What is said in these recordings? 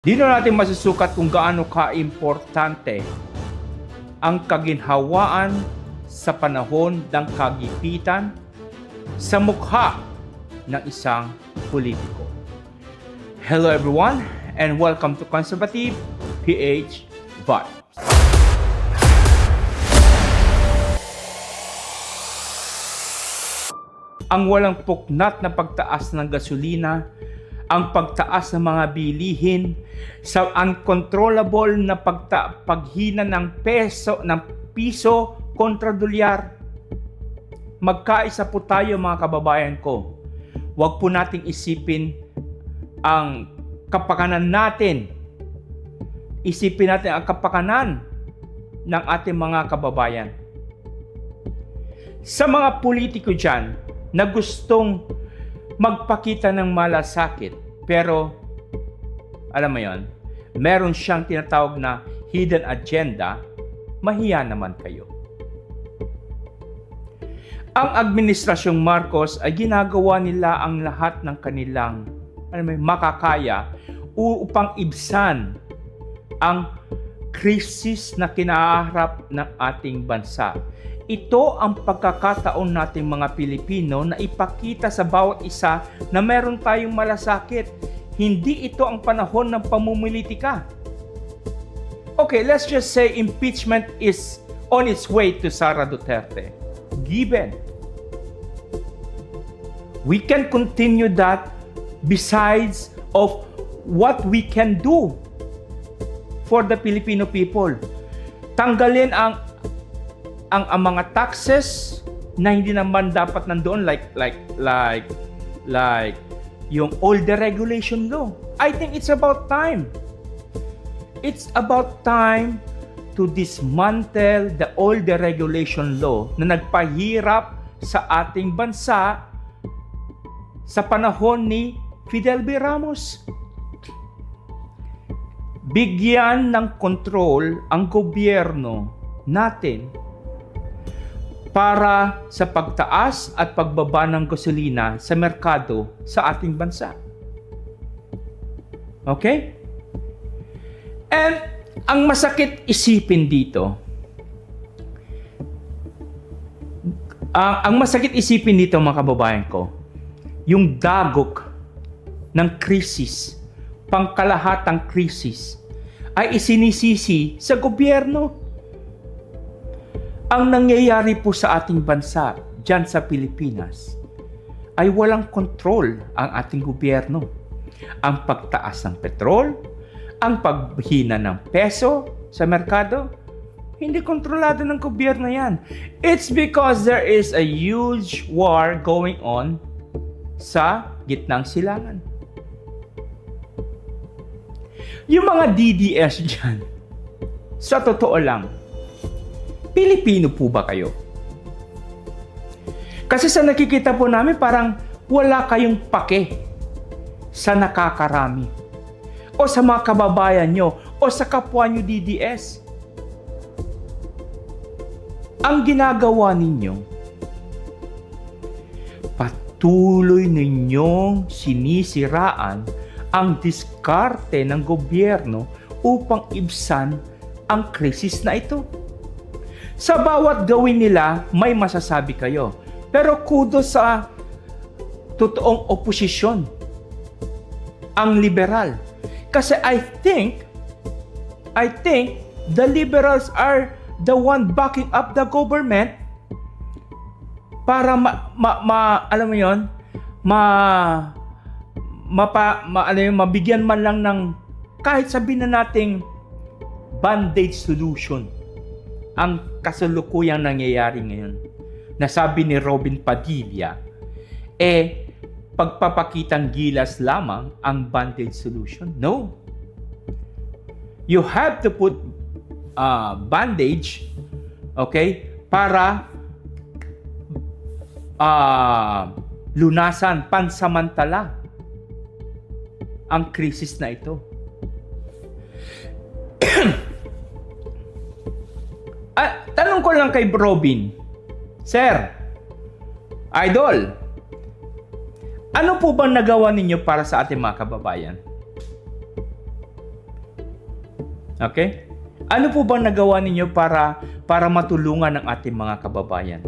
Dito natin masusukat kung gaano ka-importante ang kaginhawaan sa panahon ng kagipitan sa mukha ng isang politiko. Hello everyone and welcome to Conservative PH Vibes. Ang walang puknat na pagtaas ng gasolina, ang pagtaas ng mga bilihin, sa uncontrollable na paghina ng piso kontra dolyar. Magkaisa po tayo mga kababayan ko. Huwag po nating isipin ang kapakanan natin. Isipin natin ang kapakanan ng ating mga kababayan. Sa mga politiko dyan na gustong magpakita ng malasakit, pero alam mo yon, meron siyang tinatawag na hidden agenda, mahiya naman kayo. Ang administrasyong Marcos ay ginagawa nila ang lahat ng kanilang makakaya upang ibsan ang krisis na kinaharap ng ating bansa. Ito ang pagkakataon nating mga Pilipino na ipakita sa bawat isa na meron tayong malasakit. Hindi ito ang panahon ng pamumulitika. Okay, let's just say impeachment is on its way to Sara Duterte. Given. We can continue that besides of what we can do for the Filipino people. Tanggalin ang mga taxes na hindi naman dapat nandoon like yung older regulation law. I think it's about time. It's about time to dismantle the older regulation law na nagpahirap sa ating bansa sa panahon ni Fidel B. Ramos. Bigyan ng control ang gobyerno natin para sa pagtaas at pagbaba ng gasolina sa merkado sa ating bansa. Okay? And ang masakit isipin dito, mga kababayan ko, yung dagok ng krisis, pangkalahatang krisis, ay isinisisi sa gobyerno. Ang nangyayari po sa ating bansa, dyan sa Pilipinas, ay walang kontrol ang ating gobyerno. Ang pagtaas ng petrol, ang paghina ng peso sa merkado, hindi kontrolado ng gobyerno yan. It's because there is a huge war going on sa gitnang silangan. Yung mga DDS dyan, sa totoo lang, Pilipino po ba kayo? Kasi sa nakikita po namin parang wala kayong pake sa nakakarami o sa mga kababayan nyo o sa kapwa nyo DDS. Ang ginagawa ninyo, patuloy ninyong sinisiraan ang diskarte ng gobyerno upang ibsan ang krisis na ito. Sa bawat gawin nila, may masasabi kayo. Pero kudos sa totoong oposisyon, ang liberal. Kasi I think the liberals are the one backing up the government para mabigyan man lang ng kahit sabihin na nating band-aid solution ang kasalukuyang nangyayari ngayon. Nasabi ni Robin Padilla, pagpapakitang gilas lamang ang band-aid solution. No. You have to put bandage, okay, para lunasan pansamantala ang krisis na ito. Tanong ko lang kay Robin, Sir, Idol, ano po bang nagawa ninyo para sa ating mga kababayan? Okay? Ano po bang nagawa ninyo para matulungan ang ating mga kababayan?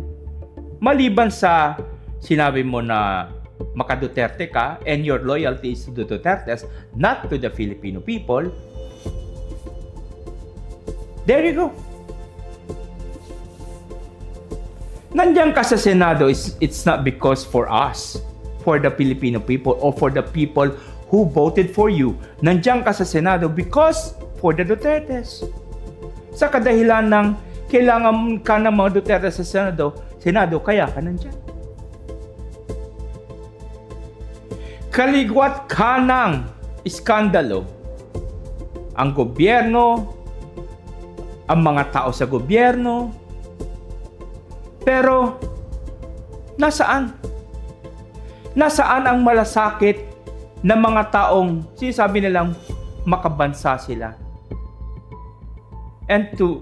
Maliban sa sinabi mo na maka-Duterte ka and your loyalty is to the Dutertes, not to the Filipino people, there you go. Nandiyan ka sa Senado, it's not because for us, for the Filipino people, or for the people who voted for you. Nandiyan ka sa Senado because for the Dutertes. Sa kadahilan ng kailangan ka ng mga Duterte sa Senado, kaya ka nandiyan. Kaligwat ka ng iskandalo. Ang gobyerno, ang mga tao sa gobyerno, pero nasaan? Nasaan ang malasakit ng mga taong sinasabi nilang makabansa sila? And to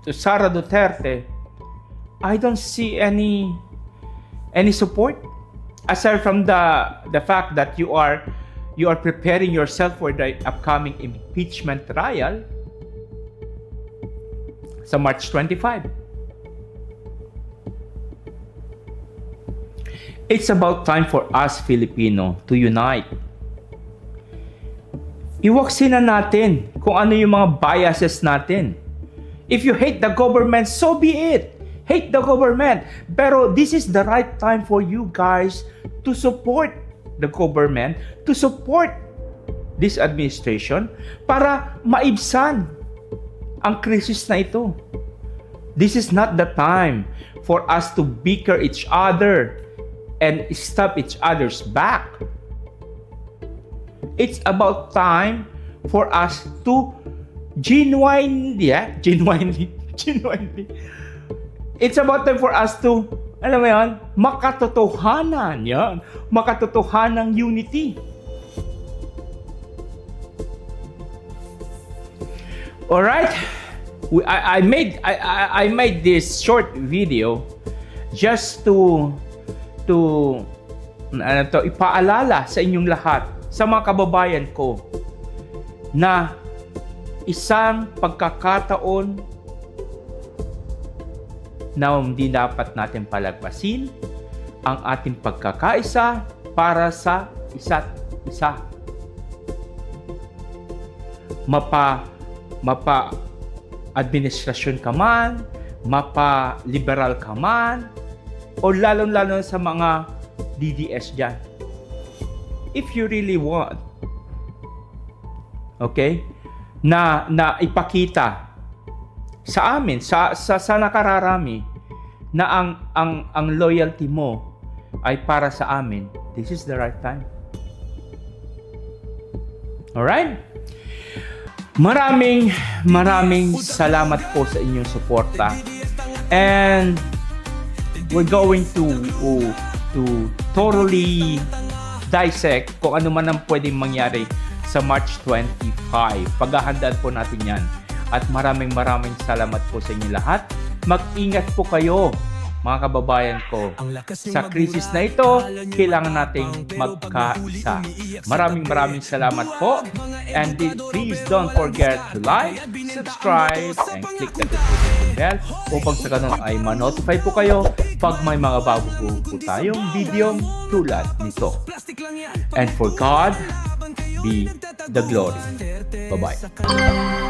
Sara Duterte, I don't see any support aside from the fact that you are preparing yourself for the upcoming impeachment trial sa March 25. It's about time for us Filipino to unite. Iwaksin na natin kung ano yung mga biases natin. If you hate the government, so be it. Hate the government. Pero this is the right time for you guys to support the government, to support this administration para maibsan ang krisis na ito. This is not the time for us to bicker each other and stab each other's back. It's about time for us to genuinely. It's about time for us to, alam mo yan, makatotohanan yan. Makatotohanang unity. Alright? I made this short video just to ipaalala sa inyong lahat, sa mga kababayan ko, na isang pagkakataon na hindi dapat natin palagpasin ang ating pagkakaisa para sa isa't isa. Mapa administrasyon ka man, mapa liberal ka man, o lalo-lalo sa mga DDS dyan. If you really want, okay, na ipakita sa amin, sa nakararami, na ang loyalty mo ay para sa amin, this is the right time. Alright? Maraming salamat po sa inyong suporta. And we're going to thoroughly dissect kung ano man ang pwedeng mangyari sa March 25. Paghahandaan po natin yan. At maraming salamat po sa inyo lahat. Mag-ingat po kayo, mga kababayan ko. Sa krisis na ito, kailangan nating magkaisa. Maraming salamat po. And please don't forget to like, subscribe, and click the notification bell upang sa ganun ay ma-notify po kayo pag may mga bago po tayong video tulad nito. And for God be the glory. Bye-bye.